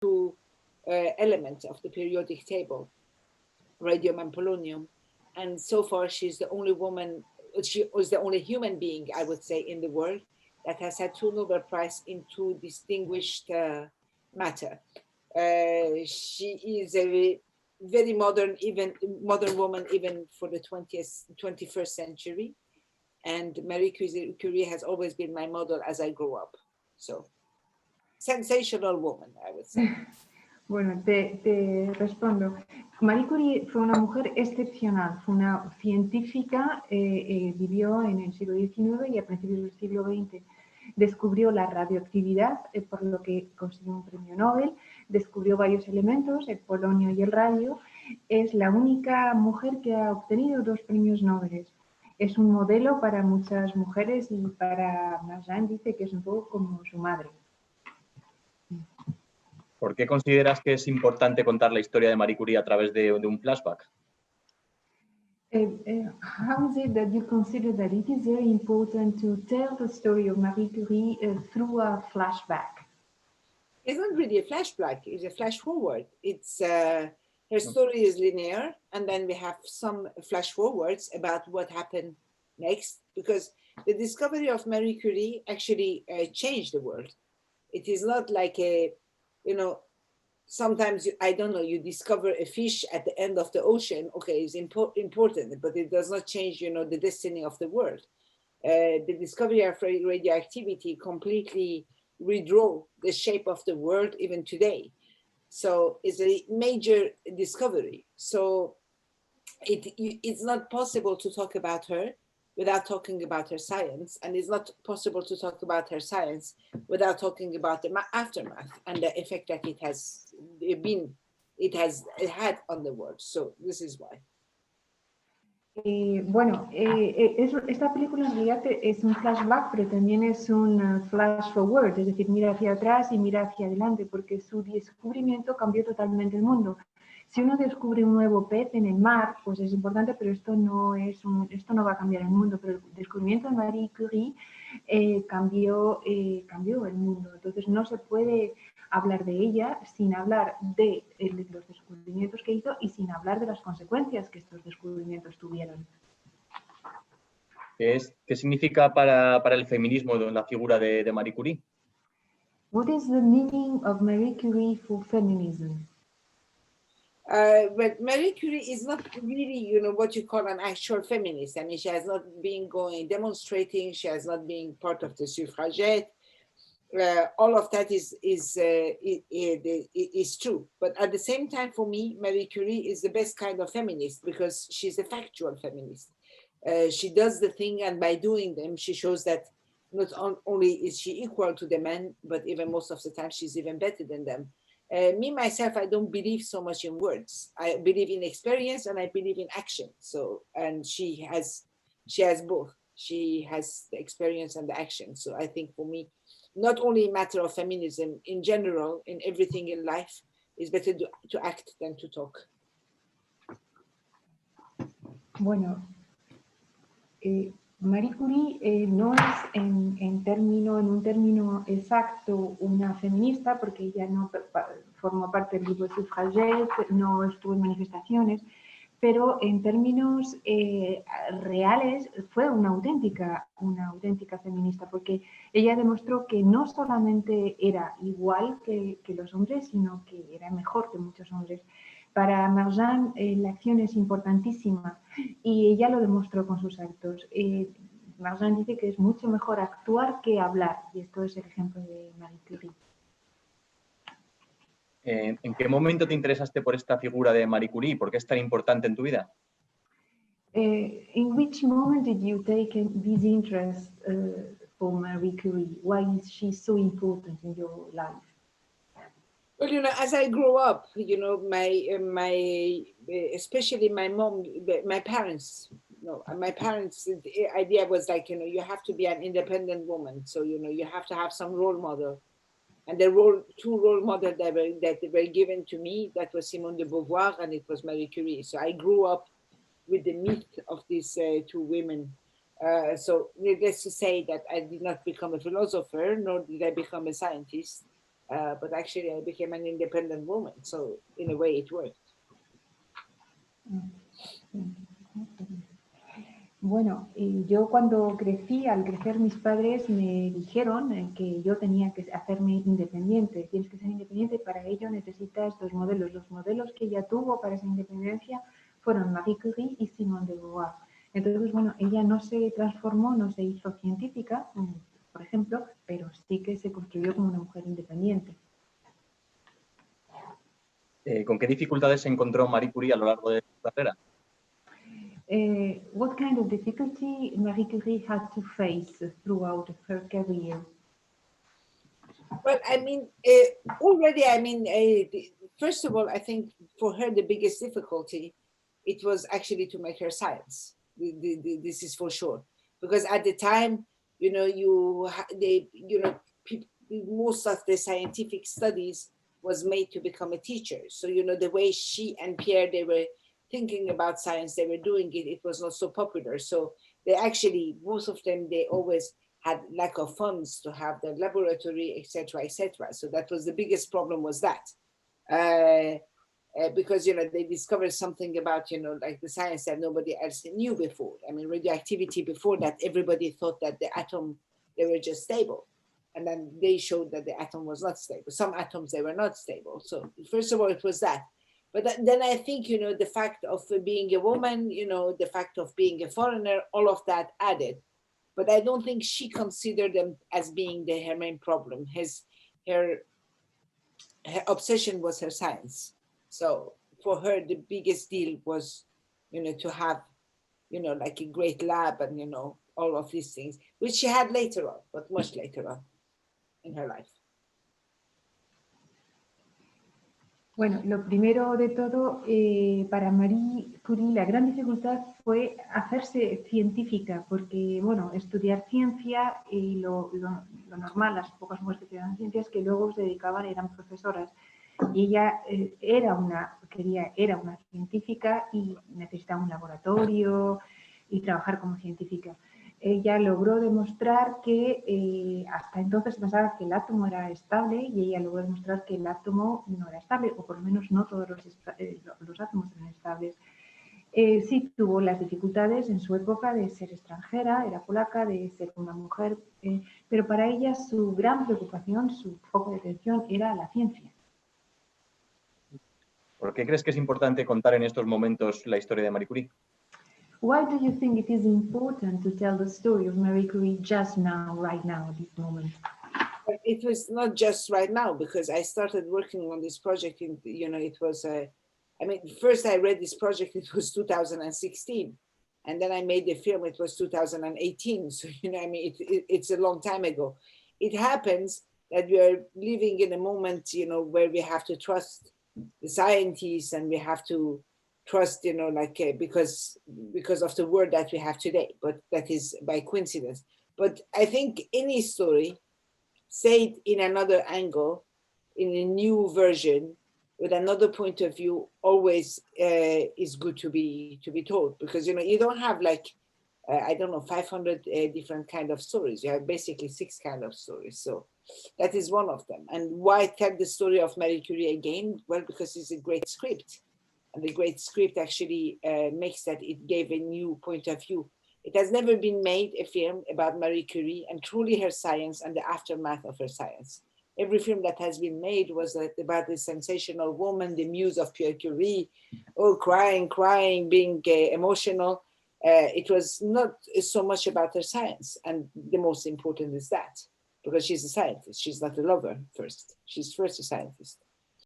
two elements of the periodic table, radium and polonium. And so far, she's the only woman, she was the only human being, I would say, in the world that has had two Nobel Prizes in two distinguished matter. She is a very modern, even modern woman, even for the 21st century. And Marie Curie has always been my model as I grew up. So, sensational woman, I would say. Bueno, te respondo. Marie Curie fue una mujer excepcional, fue una científica, vivió en el siglo XIX y a principios del siglo XX. Descubrió la radioactividad, por lo que consiguió un premio Nobel, descubrió varios elementos, el polonio y el radio. Es la única mujer que ha obtenido 2 premios Nobel. Es un modelo para muchas mujeres y para Marjane dice que es un poco como su madre. ¿Por qué consideras que es importante contar la historia de Marie Curie a través de un flashback? How is it that you consider that it is very important to tell the story of Marie Curie through a flashback? It's not really a flashback, it's a flash forward. It's her story is linear, and then we have some flash forwards about what happened next, because the discovery of Marie Curie actually changed the world. It is not like a, you know, sometimes, I don't know, you discover a fish at the end of the ocean, okay, it's important, but it does not change, you know, the destiny of the world. The discovery of radioactivity completely redraw the shape of the world even today. So it's a major discovery. So it's not possible to talk about her without talking about her science, and it's not possible to talk about her science without talking about the aftermath and the effect that it has had on the world. So this is why. Esta película en realidad es un flashback, pero también es un flash forward, es decir, mira hacia atrás y mira hacia adelante, porque su descubrimiento cambió totalmente el mundo. Si uno descubre un nuevo pez en el mar, pues es importante, pero esto no va a cambiar el mundo. Pero el descubrimiento de Marie Curie cambió el mundo. Entonces no se puede hablar de ella sin hablar de los descubrimientos que hizo y sin hablar de las consecuencias que estos descubrimientos tuvieron. ¿Qué significa para el feminismo la figura de Marie Curie? What is the meaning of Marie Curie for feminism? But Marie Curie is not really, you know, what you call an actual feminist. I mean, she has not been demonstrating. She has not been part of the suffragette. All of that is true. But at the same time, for me, Marie Curie is the best kind of feminist because she's a factual feminist. She does the thing, and by doing them, she shows that not only is she equal to the men, but even most of the time, she's even better than them. Me, myself, I don't believe so much in words. I believe in experience and I believe in action. So, and she has both. She has the experience and the action. So I think for me, not only a matter of feminism, in general, in everything in life, it's better to act than to talk. Bueno, Marie Curie no es en un término exacto una feminista porque ella no formó parte del grupo de suffragettes, no estuvo en manifestaciones, pero en términos reales fue una auténtica feminista porque ella demostró que no solamente era igual que los hombres, sino que era mejor que muchos hombres. Para Marjane la acción es importantísima y ella lo demostró con sus actos. Marjane dice que es mucho mejor actuar que hablar y esto es el ejemplo de Marie Curie. ¿En qué momento te interesaste por esta figura de Marie Curie? ¿Por qué es tan importante en tu vida? In which moment did you take this interest for Marie Curie? Why is she so important in your life? Well, you know, as I grew up, you know, especially my mom, my parents, the idea was like, you know, you have to be an independent woman. So, you know, you have to have some role model. And the two role models that were given to me, that was Simone de Beauvoir and it was Marie Curie. So I grew up with the myth of these two women. So needless to say that I did not become a philosopher, nor did I become a scientist. but actually I became an independent woman. So in a way it worked. Bueno, yo cuando crecí, al crecer mis padres me dijeron que yo tenía que hacerme independiente. Tienes que ser independiente, para ello necesitas dos modelos. Los modelos que ella tuvo para esa independencia fueron Marie Curie y Simone de Beauvoir. Entonces, bueno, ella no se transformó, no se hizo científica, por ejemplo, pero sí que se construyó como una mujer independiente. ¿Con qué dificultades se encontró Marie Curie a lo largo de su carrera? What kind of difficulty Marie Curie had to face throughout her career? Well, I mean, already, I mean, first of all, I think for her, the biggest difficulty, it was actually to make her science. This is for sure. Because at the time, you know, most of the scientific studies was made to become a teacher. So, you know, the way she and Pierre, they were thinking about science, they were doing it, it was not so popular. So they actually, most of them, they always had lack of funds to have the laboratory, etc., etc. So that was the biggest problem, was that. Because, you know, they discovered something about, you know, like the science that nobody else knew before. I mean, radioactivity before that, everybody thought that the atom, they were just stable. And then they showed that the atom was not stable. Some atoms, they were not stable. So first of all, it was that. But then I think, you know, the fact of being a woman, you know, the fact of being a foreigner, all of that added. But I don't think she considered them as being her main problem. Her obsession was her science. So for her, the biggest deal was, you know, to have, you know, like a great lab and, you know, all of these things, which she had later on, but much later on in her life. Bueno, lo primero de todo, para Marie Curie la gran dificultad fue hacerse científica, porque, bueno, estudiar ciencia y lo normal, las pocas mujeres que estudiaban ciencia, es que luego se dedicaban, eran profesoras. Y ella era una científica y necesitaba un laboratorio y trabajar como científica. Ella logró demostrar que hasta entonces pensaba que el átomo era estable y ella logró demostrar que el átomo no era estable, o por lo menos no todos los átomos eran estables. Sí tuvo las dificultades en su época de ser extranjera, era polaca, de ser una mujer, pero para ella su gran preocupación, su foco de atención era la ciencia. ¿Por qué crees que es importante contar en estos momentos la historia de Marie Curie? Why do you think it is important to tell the story of Marie Curie just now, right now, at this moment? It was not just right now, because I started working on this project in, you know, it was, I mean, first I read this project, it was 2016. And then I made the film, it was 2018. So, you know, I mean, it's a long time ago. It happens that we are living in a moment, you know, where we have to trust the scientists and we have to trust, you know, like because of the word that we have today, but that is by coincidence. But I think any story said in another angle, in a new version, with another point of view, always is good to be told, because, you know, you don't have like I don't know, 500 different kind of stories. You have basically 6 kind of stories. So that is one of them. And why tell the story of Marie Curie again? Well, because it's a great script. And the great script actually makes that it gave a new point of view. It has never been made a film about Marie Curie and truly her science and the aftermath of her science. Every film that has been made was about this sensational woman, the muse of Pierre Curie, oh, crying, being emotional. It was not so much about her science. And the most important is that, because she's a scientist. She's not a lover first. She's first a scientist.